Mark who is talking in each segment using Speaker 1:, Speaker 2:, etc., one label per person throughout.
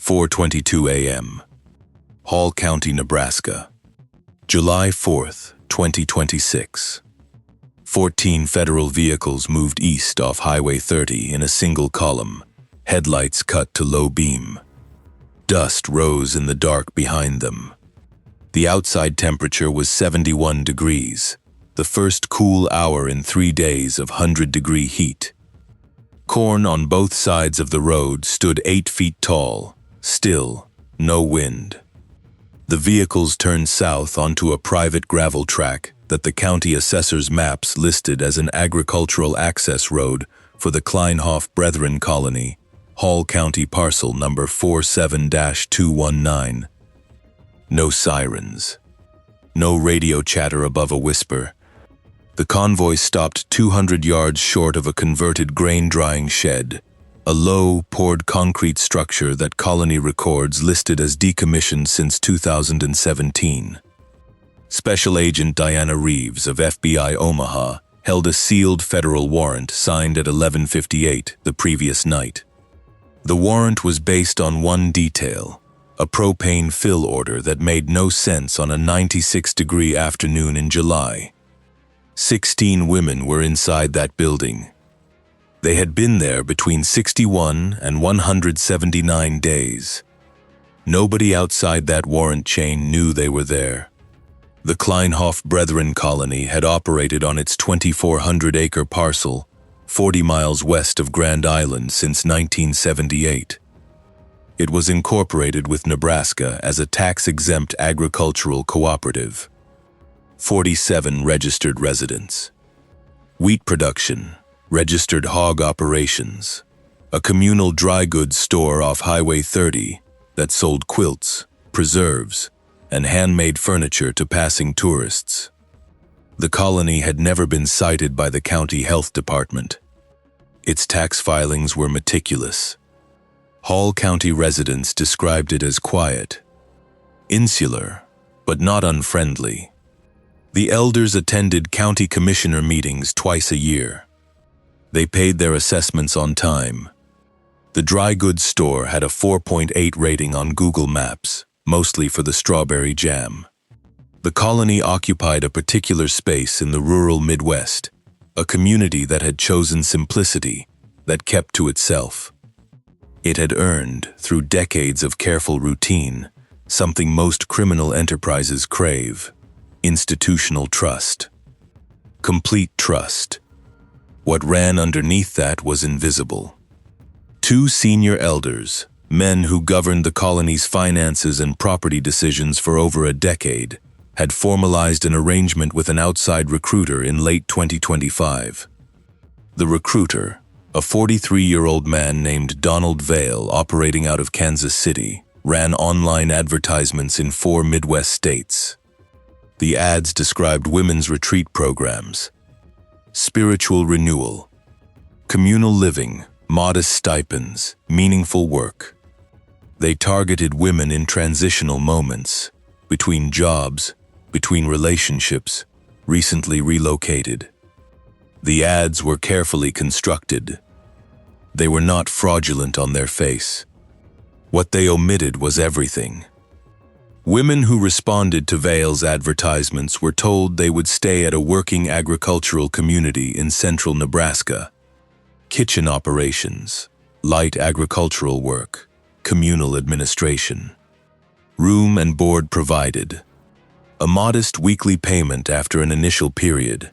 Speaker 1: 4:22 a.m. Hall County, Nebraska. July 4th, 2026. 14 federal vehicles moved east off Highway 30 in a single column, headlights cut to low beam. Dust rose in the dark behind them. The outside temperature was 71 degrees, the first cool hour in 3 days of 100-degree heat. Corn on both sides of the road stood 8 feet tall, still, no wind. The vehicles turned south onto a private gravel track that the county assessor's maps listed as an agricultural access road for the Kleinhoff Brethren Colony, Hall County parcel number 47-219. No sirens. No radio chatter above a whisper. The convoy stopped 200 yards short of a converted grain-drying shed, a low, poured concrete structure that colony records listed as decommissioned since 2017. Special Agent Diana Reeves of FBI Omaha held a sealed federal warrant signed at 11:58 the previous night. The warrant was based on one detail, a propane fill order that made no sense on a 96-degree afternoon in July. 16 women were inside that building. They had been there between 61 and 179 days. Nobody outside that warrant chain knew they were there. The Kleinhoff Brethren Colony had operated on its 2,400-acre parcel 40 miles west of Grand Island since 1978. It was incorporated with Nebraska as a tax-exempt agricultural cooperative. 47 registered residents. Wheat production, registered hog operations, a communal dry goods store off Highway 30 that sold quilts, preserves, and handmade furniture to passing tourists. The colony had never been cited by the county health department. Its tax filings were meticulous. Hall County residents described it as quiet, insular, but not unfriendly. The elders attended county commissioner meetings twice a year. They paid their assessments on time. The dry goods store had a 4.8 rating on Google Maps, mostly for the strawberry jam. The colony occupied a particular space in the rural Midwest, a community that had chosen simplicity, that kept to itself. It had earned, through decades of careful routine, something most criminal enterprises crave: institutional trust. Complete trust. What ran underneath that was invisible. 2 senior elders, men who governed the colony's finances and property decisions for over a decade, had formalized an arrangement with an outside recruiter in late 2025. The recruiter, a 43-year-old man named Donald Vail operating out of Kansas City, ran online advertisements in 4 Midwest states. The ads described women's retreat programs, spiritual renewal, communal living, modest stipends, meaningful work. They targeted women in transitional moments, between jobs, between relationships, recently relocated. The ads were carefully constructed. They were not fraudulent on their face. What they omitted was everything. Women who responded to Vail's advertisements were told they would stay at a working agricultural community in central Nebraska. Kitchen operations, light agricultural work, communal administration. Room and board provided. A modest weekly payment after an initial period.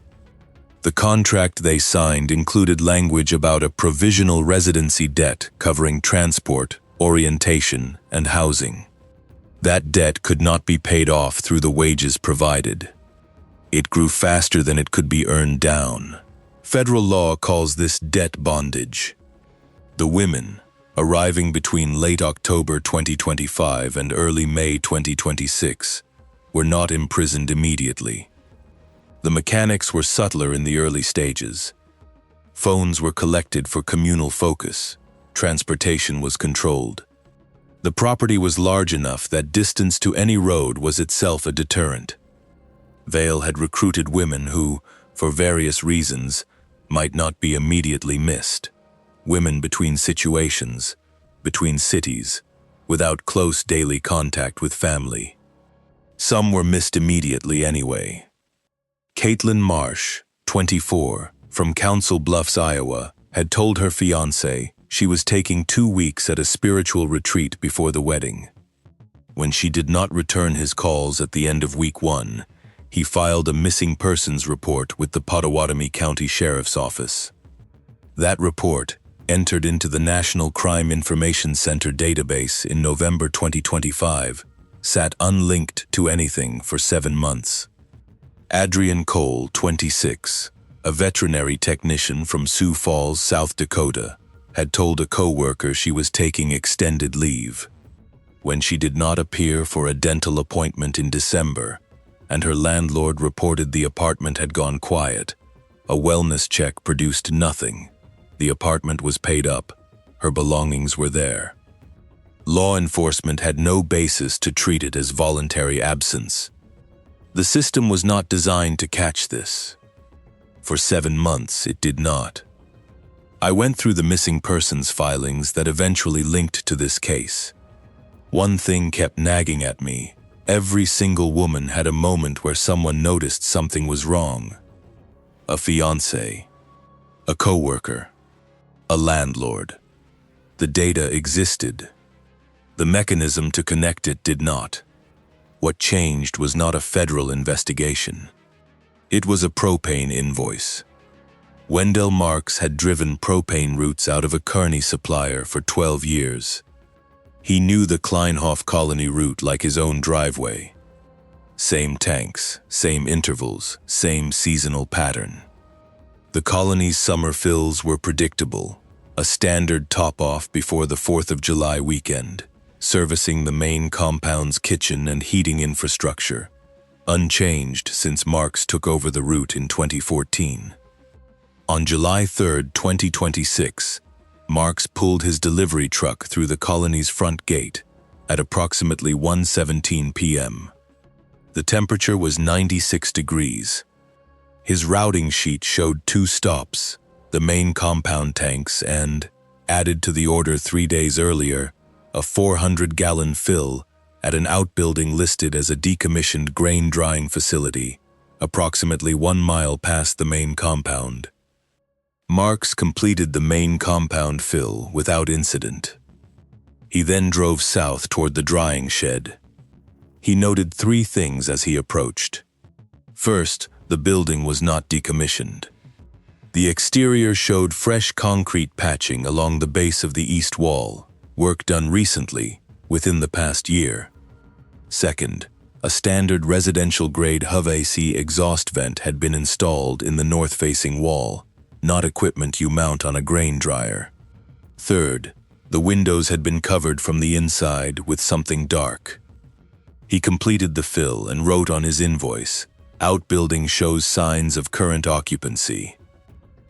Speaker 1: The contract they signed included language about a provisional residency debt covering transport, orientation, and housing. That debt could not be paid off through the wages provided. It grew faster than it could be earned down. Federal law calls this debt bondage. The women, arriving between late October 2025 and early May 2026, were not imprisoned immediately. The mechanics were subtler in the early stages. Phones were collected for communal focus. Transportation was controlled. The property was large enough that distance to any road was itself a deterrent. Vail had recruited women who, for various reasons, might not be immediately missed. Women between situations, between cities, without close daily contact with family. Some were missed immediately anyway. Caitlin Marsh, 24, from Council Bluffs, Iowa, had told her fiancé she was taking 2 weeks at a spiritual retreat before the wedding. When she did not return his calls at the end of week 1, he filed a missing persons report with the Pottawatomie County Sheriff's Office. That report, entered into the National Crime Information Center database in November 2025, sat unlinked to anything for 7 months. Adrian Cole, 26, a veterinary technician from Sioux Falls, South Dakota, had told a co-worker she was taking extended leave. When she did not appear for a dental appointment in December, and her landlord reported the apartment had gone quiet, a wellness check produced nothing. The apartment was paid up. Her belongings were there. Law enforcement had no basis to treat it as voluntary absence. The system was not designed to catch this. For 7 months, it did not. I went through the missing persons filings that eventually linked to this case. One thing kept nagging at me. Every single woman had a moment where someone noticed something was wrong. A fiancé, a coworker, a landlord. The data existed. The mechanism to connect it did not. What changed was not a federal investigation. It was a propane invoice. Wendell Marks had driven propane routes out of a Kearney supplier for 12 years. He knew the Kleinhoff colony route like his own driveway. Same tanks, same intervals, same seasonal pattern. The colony's summer fills were predictable, a standard top-off before the 4th of July weekend, servicing the main compound's kitchen and heating infrastructure, unchanged since Marks took over the route in 2014. On July 3, 2026, Marks pulled his delivery truck through the colony's front gate at approximately 1:17 p.m. The temperature was 96 degrees. His routing sheet showed 2 stops, the main compound tanks and, added to the order 3 days earlier, a 400-gallon fill at an outbuilding listed as a decommissioned grain drying facility, approximately 1 mile past the main compound. Marks completed the main compound fill without incident. He then drove south toward the drying shed. He noted 3 things as he approached. First, the building was not decommissioned. The exterior showed fresh concrete patching along the base of the east wall, work done recently, within the past year. Second, a standard residential-grade HVAC exhaust vent had been installed in the north-facing wall, not equipment you mount on a grain dryer. Third, the windows had been covered from the inside with something dark. He completed the fill and wrote on his invoice, "Outbuilding shows signs of current occupancy.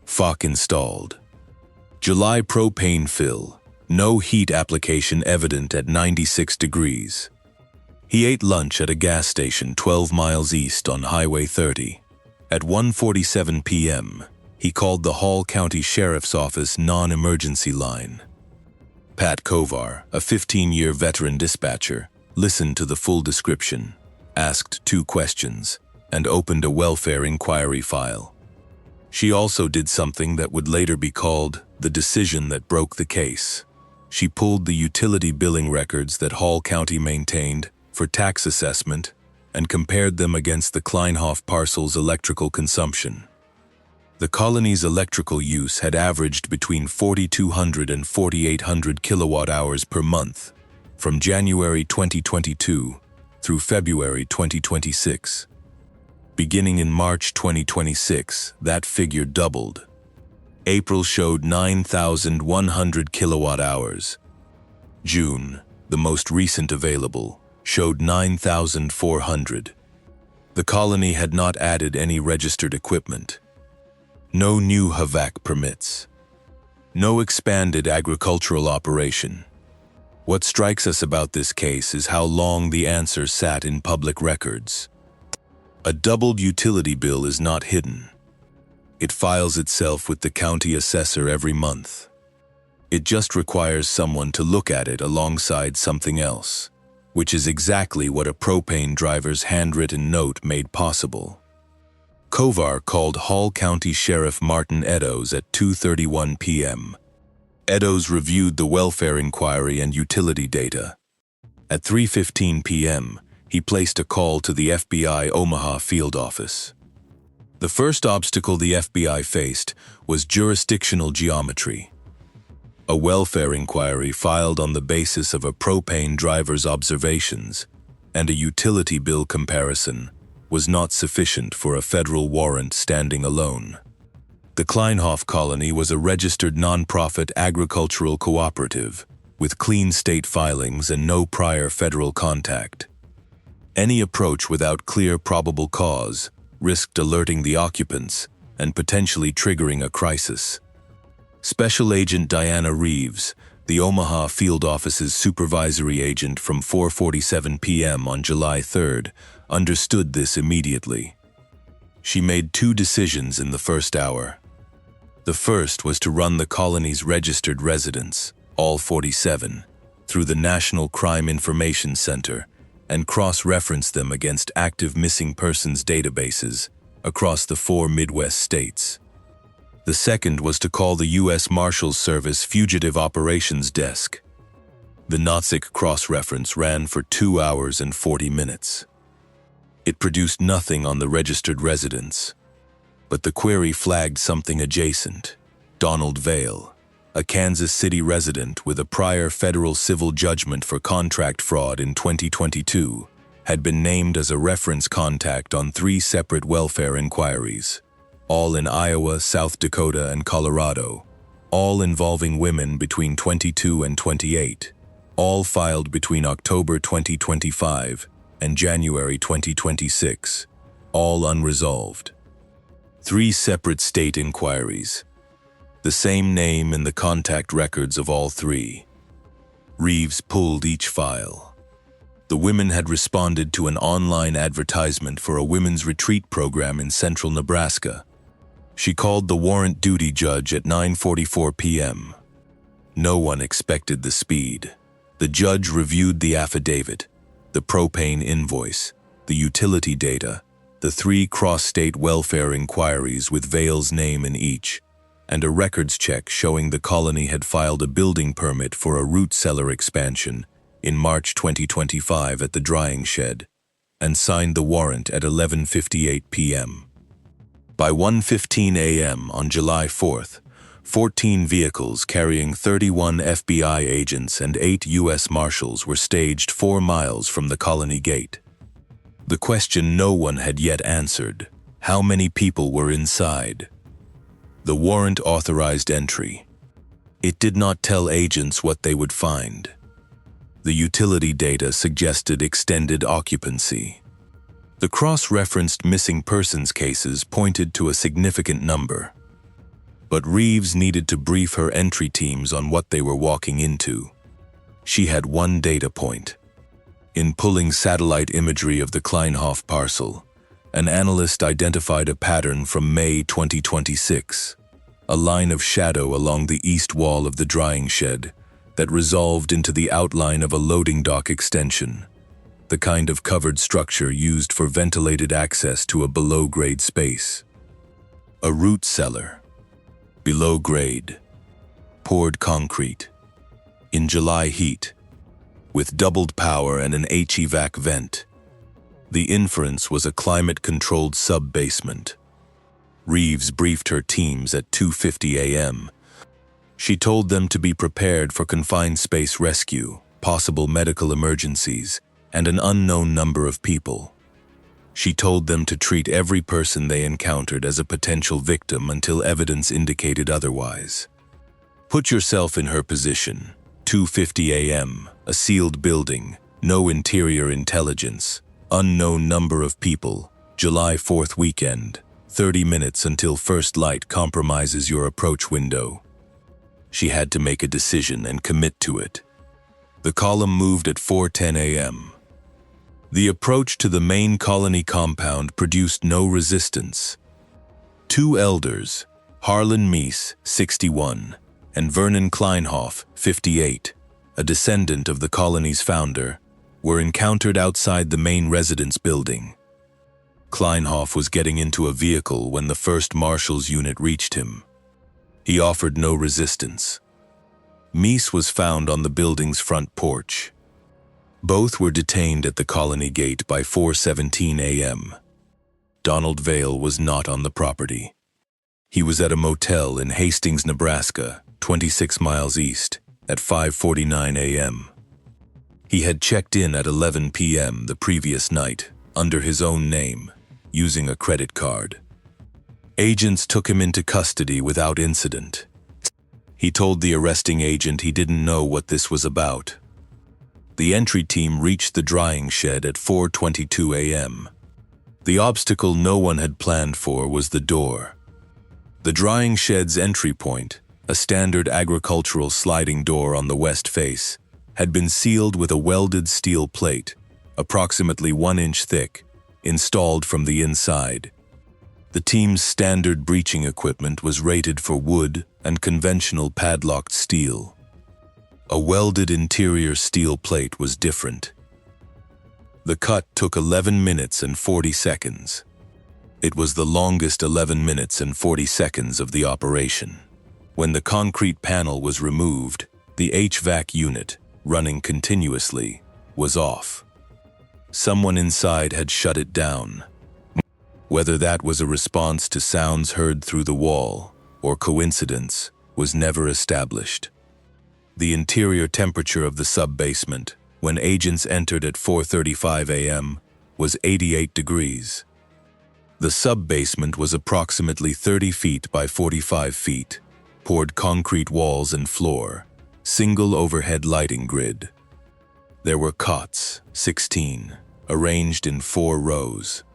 Speaker 1: FOC installed. July propane fill, no heat application evident at 96 degrees. He ate lunch at a gas station 12 miles east on Highway 30. At 1:47 p.m., he called the Hall County Sheriff's Office non-emergency line. Pat Kovar, a 15-year veteran dispatcher, listened to the full description, asked 2 questions, and opened a welfare inquiry file. She also did something that would later be called the decision that broke the case. She pulled the utility billing records that Hall County maintained for tax assessment and compared them against the Kleinhoff parcel's electrical consumption. The colony's electrical use had averaged between 4,200 and 4,800 kilowatt-hours per month from January 2022 through February 2026. Beginning in March 2026, that figure doubled. April showed 9,100 kilowatt-hours. June, the most recent available, showed 9,400. The colony had not added any registered equipment. No new HVAC permits. No expanded agricultural operation. What strikes us about this case is how long the answer sat in public records. A doubled utility bill is not hidden. It files itself with the county assessor every month. It just requires someone to look at it alongside something else, which is exactly what a Propane driver's handwritten note made possible. Kovar called Hall County Sheriff Martin Eddowes at 2:31 p.m. Eddowes reviewed the welfare inquiry and utility data. At 3:15 p.m., he placed a call to the FBI Omaha field office. The first obstacle the FBI faced was jurisdictional geometry. A welfare inquiry filed on the basis of a Propane driver's observations and a utility bill comparison was not sufficient for a federal warrant standing alone. The Kleinhoff Colony was a registered nonprofit agricultural cooperative with clean state filings and no prior federal contact. Any approach without clear probable cause risked alerting the occupants and potentially triggering a crisis. Special Agent Diana Reeves, the Omaha field office's supervisory agent from 4:47 p.m. on July 3rd, understood this immediately. She made two decisions in the first hour. The first was to run the colony's registered residents, all 47, through the National Crime Information Center and cross-reference them against active missing persons databases across the 4 Midwest states. The second was to call the US Marshals Service Fugitive Operations Desk. The NOTSIC cross-reference ran for 2 hours and 40 minutes. It produced nothing on the registered residents, but the query flagged something adjacent. Donald Vale, a Kansas City resident with a prior federal civil judgment for contract fraud in 2022, had been named as a reference contact on 3 separate welfare inquiries, all in Iowa, South Dakota, and Colorado, all involving women between 22 and 28, all filed between October 2025 and January 2026, all unresolved. 3 separate state inquiries, the same name in the contact records of all 3. Reeves pulled each file. The women had responded to an online advertisement for a women's retreat program in central Nebraska. She called the warrant duty judge at 9:44 p.m. No one expected the speed. The judge reviewed the affidavit, the Propane invoice, the utility data, the 3 cross-state welfare inquiries with Vale's name in each, and a records check showing the colony had filed a building permit for a root cellar expansion in March 2025 at the drying shed, and signed the warrant at 11:58 p.m. By 1:15 a.m. on July 4th, 14 vehicles carrying 31 FBI agents and 8 US Marshals were staged 4 miles from the colony gate. The question no one had yet answered: how many people were inside? The warrant authorized entry. It did not tell agents what they would find. The utility data suggested extended occupancy. The cross-referenced missing persons cases pointed to a significant number. But Reeves needed to brief her entry teams on what they were walking into. She had one data point. In pulling satellite imagery of the Kleinhoff parcel, an analyst identified a pattern from May 2026, a line of shadow along the east wall of the drying shed that resolved into the outline of a loading dock extension, the kind of covered structure used for ventilated access to a below-grade space. A root cellar. Below grade. Poured concrete. In July heat. With doubled power and an HEVAC vent. The inference was a climate-controlled sub-basement. Reeves briefed her teams at 2:50 a.m. She told them to be prepared for confined space rescue, possible medical emergencies, and an unknown number of people. She told them to treat every person they encountered as a potential victim until evidence indicated otherwise. Put yourself in her position. 2:50 a.m., a sealed building, no interior intelligence, unknown number of people, July 4th weekend, 30 minutes until first light compromises your approach window. She had to make a decision and commit to it. The column moved at 4:10 a.m. The approach to the main colony compound produced no resistance. 2 elders, Harlan Meese, 61, and Vernon Kleinhoff, 58, a descendant of the colony's founder, were encountered outside the main residence building. Kleinhoff was getting into a vehicle when the 1st Marshals unit reached him. He offered no resistance. Meese was found on the building's front porch. Both were detained at the colony gate by 4:17 a.m. Donald Vail was not on the property. He was at a motel in Hastings, Nebraska, 26 miles east, at 5:49 a.m. He had checked in at 11 p.m. the previous night, under his own name, using a credit card. Agents took him into custody without incident. He told the arresting agent he didn't know what this was about. The entry team reached the drying shed at 4:22 a.m. The obstacle no one had planned for was the door. The drying shed's entry point, a standard agricultural sliding door on the west face, had been sealed with a welded steel plate, approximately 1 inch thick, installed from the inside. The team's standard breaching equipment was rated for wood and conventional padlocked steel. A welded interior steel plate was different. The cut took 11 minutes and 40 seconds. It was the longest 11 minutes and 40 seconds of the operation. When the concrete panel was removed, the HVAC unit, running continuously, was off. Someone inside had shut it down. Whether that was a response to sounds heard through the wall or coincidence was never established. The interior temperature of the sub-basement, when agents entered at 4:35 a.m., was 88 degrees. The sub-basement was approximately 30 feet by 45 feet, poured concrete walls and floor, single overhead lighting grid. There were cots, 16, arranged in 4 rows.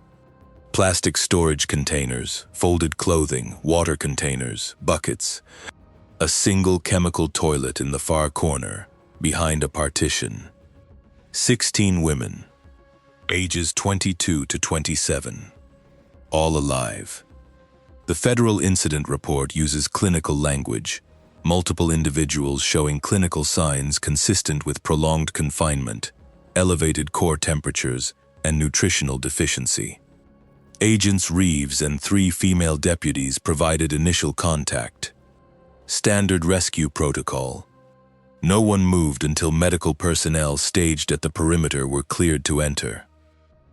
Speaker 1: Plastic storage containers, folded clothing, water containers, buckets. A single chemical toilet in the far corner, behind a partition. 16 women, ages 22 to 27, all alive. The federal incident report uses clinical language, multiple individuals showing clinical signs consistent with prolonged confinement, elevated core temperatures, and nutritional deficiency. Agents Reeves and 3 female deputies provided initial contact. Standard rescue protocol. No one moved until medical personnel staged at the perimeter were cleared to enter.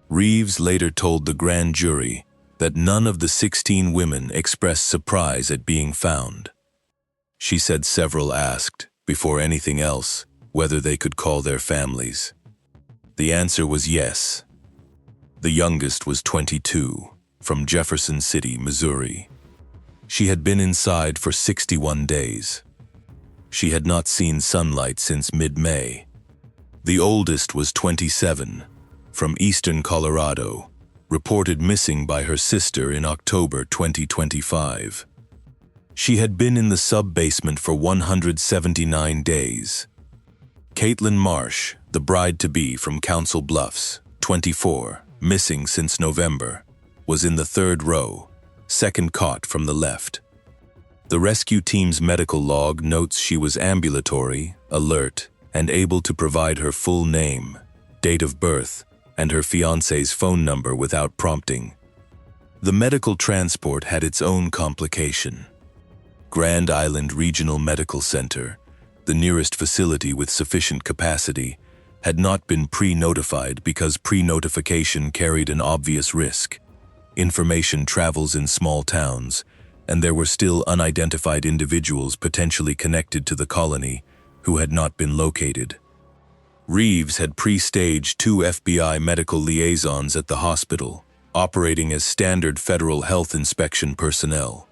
Speaker 1: Reeves later told the grand jury that none of the 16 women expressed surprise at being found. She said several asked, before anything else, whether they could call their families. The answer was yes. The youngest was 22, from Jefferson City, Missouri. She had been inside for 61 days. She had not seen sunlight since mid-May. The oldest was 27, from eastern Colorado, reported missing by her sister in October 2025. She had been in the sub-basement for 179 days. Caitlin Marsh, the bride-to-be from Council Bluffs, 24, missing since November, was in the 3rd row, 2nd cot from the left. The rescue team's medical log notes she was ambulatory, alert, and able to provide her full name, date of birth, and her fiancé's phone number without prompting. The medical transport had its own complication. Grand Island Regional Medical Center, the nearest facility with sufficient capacity, had not been pre-notified because pre-notification carried an obvious risk. Information travels in small towns, and there were still unidentified individuals potentially connected to the colony who had not been located. Reeves had pre-staged 2 FBI medical liaisons at the hospital, operating as standard federal health inspection personnel.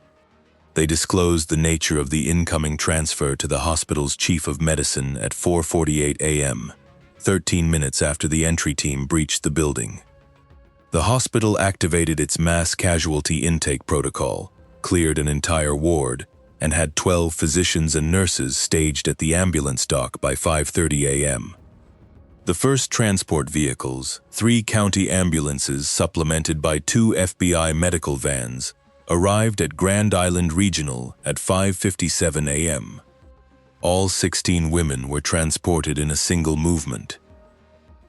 Speaker 1: They disclosed the nature of the incoming transfer to the hospital's chief of medicine at 4:48 a.m., 13 minutes after the entry team breached the building. The hospital activated its mass casualty intake protocol, cleared an entire ward, and had 12 physicians and nurses staged at the ambulance dock by 5:30 a.m. The first transport vehicles, 3 county ambulances supplemented by 2 FBI medical vans, arrived at Grand Island Regional at 5:57 a.m. All 16 women were transported in a single movement.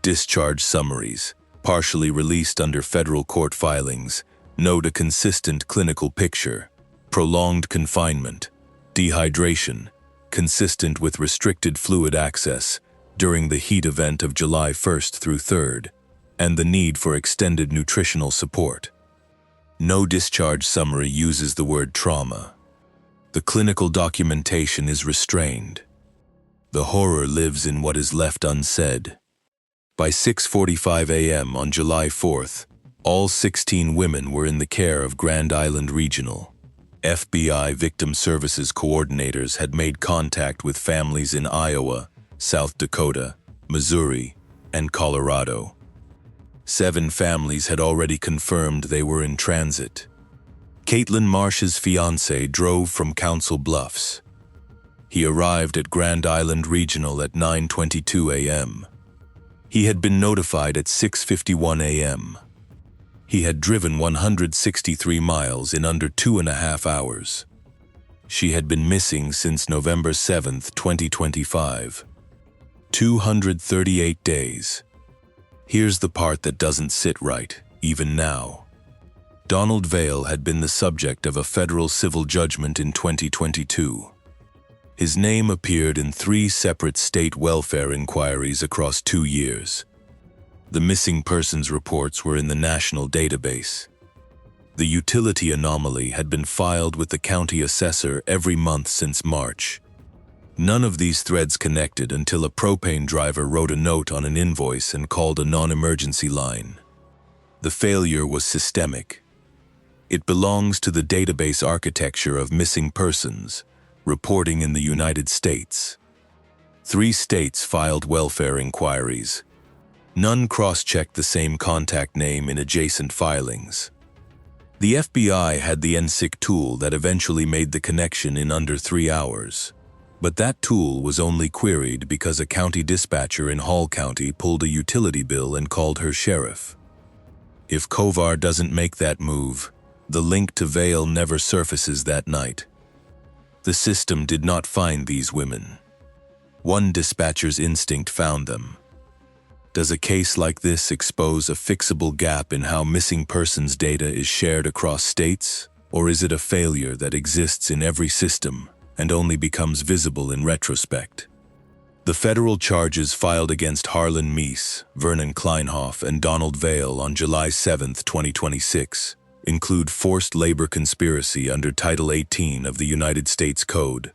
Speaker 1: Discharge summaries, partially released under federal court filings, note a consistent clinical picture: prolonged confinement, dehydration, consistent with restricted fluid access during the heat event of July 1st through 3rd, and the need for extended nutritional support. No discharge summary uses the word trauma. The clinical documentation is restrained. The horror lives in what is left unsaid. By 6:45 a.m. on July 4th, all 16 women were in the care of Grand Island Regional. FBI Victim Services coordinators had made contact with families in Iowa, South Dakota, Missouri, and Colorado. 7 families had already confirmed they were in transit. Caitlin Marsh's fiancé drove from Council Bluffs. He arrived at Grand Island Regional at 9:22 a.m. He had been notified at 6:51 a.m. He had driven 163 miles in under 2.5 hours. She had been missing since November 7, 2025. 238 days. Here's the part that doesn't sit right, even now. Donald Vail had been the subject of a federal civil judgment in 2022. His name appeared in 3 separate state welfare inquiries across 2 years. The missing persons reports were in the national database. The utility anomaly had been filed with the county assessor every month since March. None of these threads connected until a propane driver wrote a note on an invoice and called a non-emergency line. The failure was systemic. It belongs to the database architecture of missing persons, reporting in the United States. 3 states filed welfare inquiries. None cross-checked the same contact name in adjacent filings. The FBI had the NSIC tool that eventually made the connection in under 3 hours. But that tool was only queried because a county dispatcher in Hall County pulled a utility bill and called her sheriff. If Kovar doesn't make that move, the link to Vail never surfaces that night. The system did not find these women. One dispatcher's instinct found them. Does a case like this expose a fixable gap in how missing persons data is shared across states, or is it a failure that exists in every system and only becomes visible in retrospect? The federal charges filed against Harlan Meese, Vernon Kleinhoff, and Donald Vail on July 7, 2026, include forced labor conspiracy under Title 18 of the United States Code,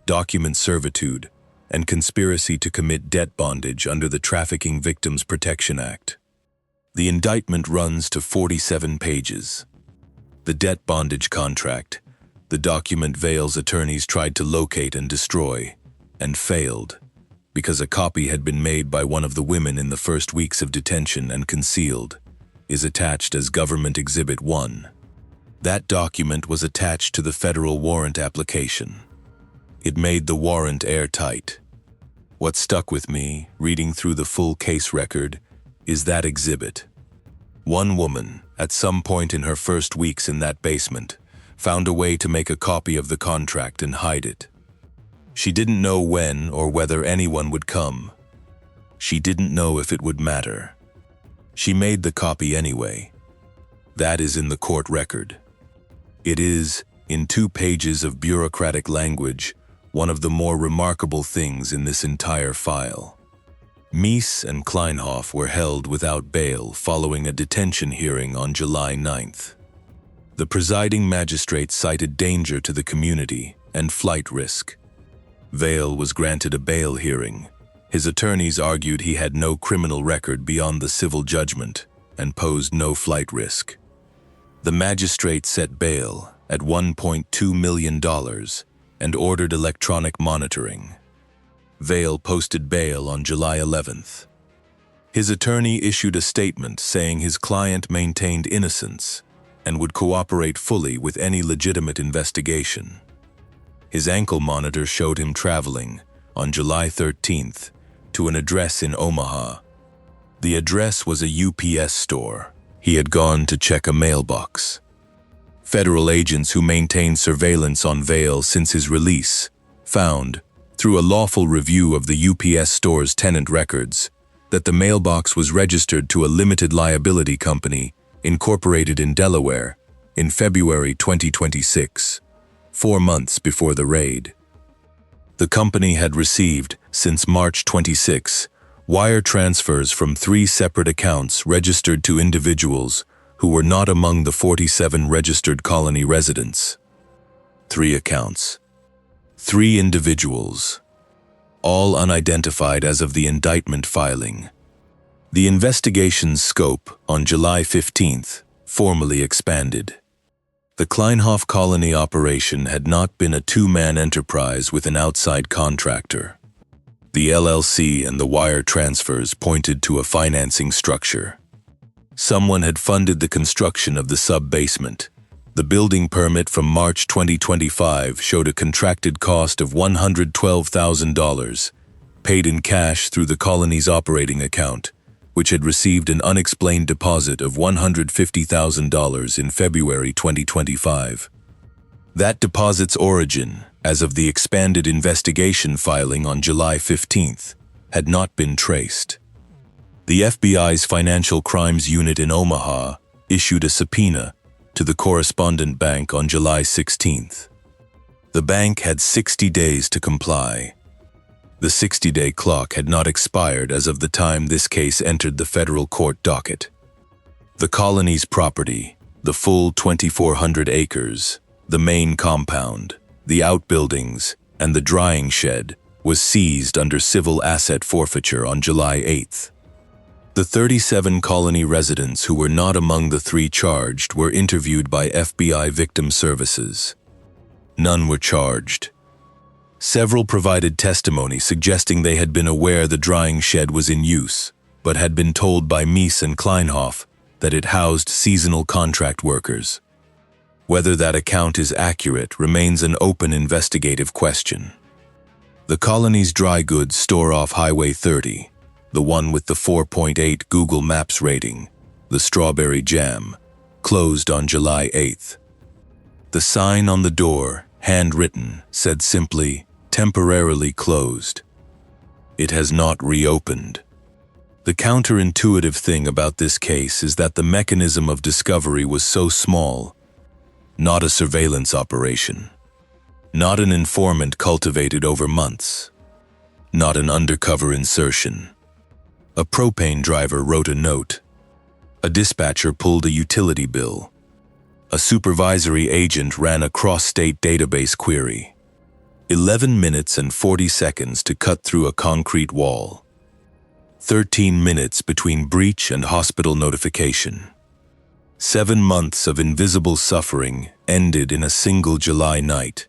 Speaker 1: document servitude, and conspiracy to commit debt bondage under the Trafficking Victims Protection Act. The indictment runs to 47 pages. The debt bondage contract, the document Vail's attorneys tried to locate and destroy, and failed, because a copy had been made by one of the women in the first weeks of detention and concealed, is attached as Government Exhibit 1. That document was attached to the federal warrant application. It made the warrant airtight. What stuck with me, reading through the full case record, is that exhibit. One woman, at some point in her first weeks in that basement, found a way to make a copy of the contract and hide it. She didn't know when or whether anyone would come. She didn't know if it would matter. She made the copy anyway. That is in the court record. It is, in 2 pages of bureaucratic language, one of the more remarkable things in this entire file. Meese and Kleinhoff were held without bail following a detention hearing on July 9th. The presiding magistrate cited danger to the community and flight risk. Vail was granted a bail hearing. His attorneys argued he had no criminal record beyond the civil judgment and posed no flight risk. The magistrate set bail at $1.2 million and ordered electronic monitoring. Vail posted bail on July 11th. His attorney issued a statement saying his client maintained innocence and would cooperate fully with any legitimate investigation. His ankle monitor showed him traveling, on July 13th, to an address in Omaha. The address was a UPS store. He had gone to check a mailbox. Federal agents who maintained surveillance on Vail since his release found, through a lawful review of the UPS store's tenant records, that the mailbox was registered to a limited liability company incorporated in Delaware in February 2026, 4 months before the raid. The company had received, since March 26, wire transfers from 3 separate accounts registered to individuals who were not among the 47 registered colony residents. 3 accounts. 3 individuals. All unidentified as of the indictment filing. The investigation's scope, on July 15th, formally expanded. The Kleinhoff colony operation had not been a 2-man enterprise with an outside contractor. The LLC and the wire transfers pointed to a financing structure. Someone had funded the construction of the sub-basement. The building permit from March 2025 showed a contracted cost of $112,000, paid in cash through the colony's operating account, which had received an unexplained deposit of $150,000 in February 2025. That deposit's origin, as of the expanded investigation filing on July 15th, had not been traced. The FBI's Financial Crimes Unit in Omaha issued a subpoena to the correspondent bank on July 16th. The bank had 60 days to comply. The 60-day clock had not expired as of the time this case entered the federal court docket. The colony's property, the full 2,400 acres, the main compound, the outbuildings, and the drying shed, was seized under civil asset forfeiture on July 8th. The 37 colony residents who were not among the 3 charged were interviewed by FBI Victim Services. None were charged. Several provided testimony suggesting they had been aware the drying shed was in use, but had been told by Mies and Kleinhoff that it housed seasonal contract workers. Whether that account is accurate remains an open investigative question. The colony's dry goods store off Highway 30, the one with the 4.8 Google Maps rating, the Strawberry Jam, closed on July 8th. The sign on the door, handwritten, said simply, "Temporarily closed." It has not reopened. The counterintuitive thing about this case is that the mechanism of discovery was so small. Not a surveillance operation. Not an informant cultivated over months. Not an undercover insertion. A propane driver wrote a note. A dispatcher pulled a utility bill. A supervisory agent ran a cross-state database query. 11 minutes and 40 seconds to cut through a concrete wall. 13 minutes between breach and hospital notification. 7 months of invisible suffering ended in a single July night.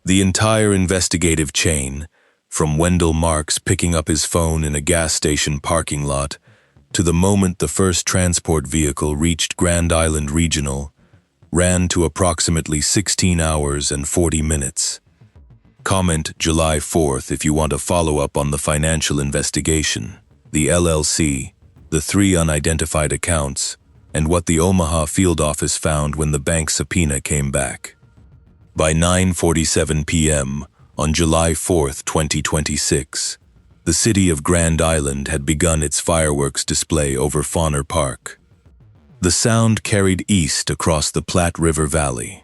Speaker 1: The entire investigative chain, from Wendell Marks picking up his phone in a gas station parking lot to the moment the first transport vehicle reached Grand Island Regional, ran to approximately 16 hours and 40 minutes. Comment July 4th if you want to follow up on the financial investigation, the LLC, the 3 unidentified accounts, and what the Omaha field office found when the bank subpoena came back. By 9:47 p.m., on July 4th, 2026, the city of Grand Island had begun its fireworks display over Fauner Park. The sound carried east across the Platte River Valley.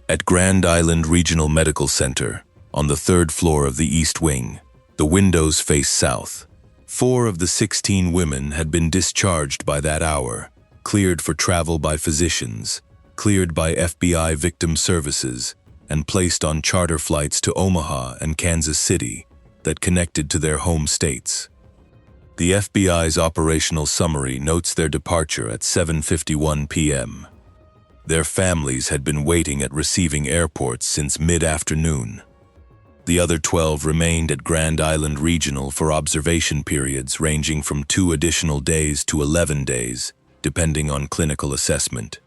Speaker 1: At Grand Island Regional Medical Center, on the 3rd floor of the East Wing, the windows faced south. 4 of the 16 women had been discharged by that hour, cleared for travel by physicians, cleared by FBI Victim Services, and placed on charter flights to Omaha and Kansas City that connected to their home states. The FBI's operational summary notes their departure at 7:51 p.m. Their families had been waiting at receiving airports since mid-afternoon. The other 12 remained at Grand Island Regional for observation periods ranging from 2 additional days to 11 days, depending on clinical assessment.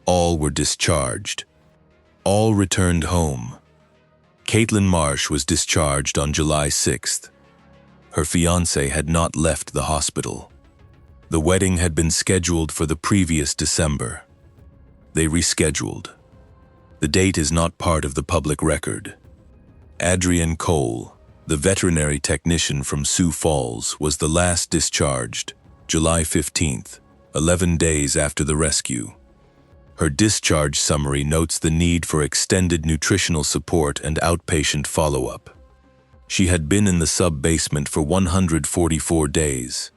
Speaker 1: All were discharged. All returned home. Caitlin Marsh was discharged on July 6th. Her fiancé had not left the hospital. The wedding had been scheduled for the previous December. They rescheduled. The date is not part of the public record. Adrian Cole, the veterinary technician from Sioux Falls, was the last discharged, July 15th, 11 days after the rescue. Her discharge summary notes the need for extended nutritional support and outpatient follow-up. She had been in the sub-basement for 144 days.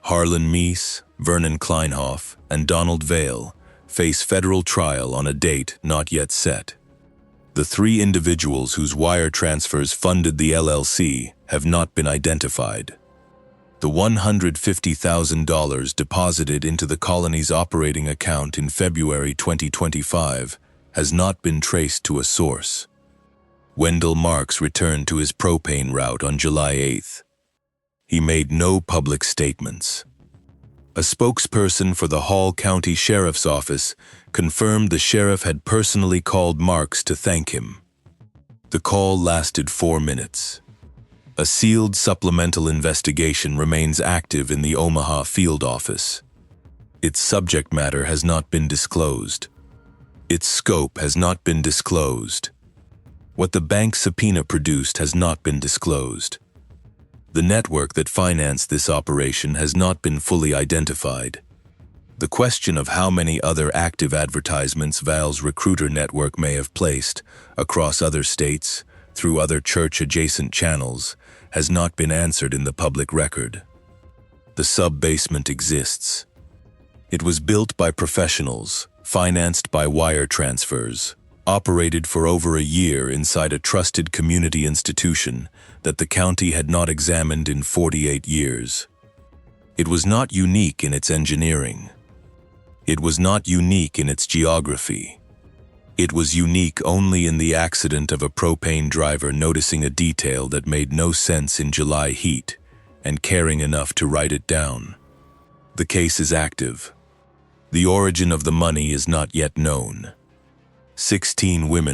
Speaker 1: Harlan Meese, Vernon Kleinhoff, and Donald Vale face federal trial on a date not yet set. The three individuals whose wire transfers funded the LLC have not been identified. The $150,000 deposited into the colony's operating account in February 2025 has not been traced to a source. Wendell Marks returned to his propane route on July 8th. He made no public statements. A spokesperson for the Hall County Sheriff's Office confirmed the sheriff had personally called Marks to thank him. The call lasted 4 minutes. A sealed supplemental investigation remains active in the Omaha field office. Its subject matter has not been disclosed. Its scope has not been disclosed. What the bank subpoena produced has not been disclosed. The network that financed this operation has not been fully identified. The question of how many other active advertisements Val's recruiter network may have placed across other states through other church-adjacent channels has not been answered in the public record. The sub-basement exists. It was built by professionals, financed by wire transfers, operated for over a year inside a trusted community institution that the county had not examined in 48 years. It was not unique in its engineering. It was not unique in its geography. It was unique only in the accident of a propane driver noticing a detail that made no sense in July heat and caring enough to write it down. The case is active. The origin of the money is not yet known. 16 women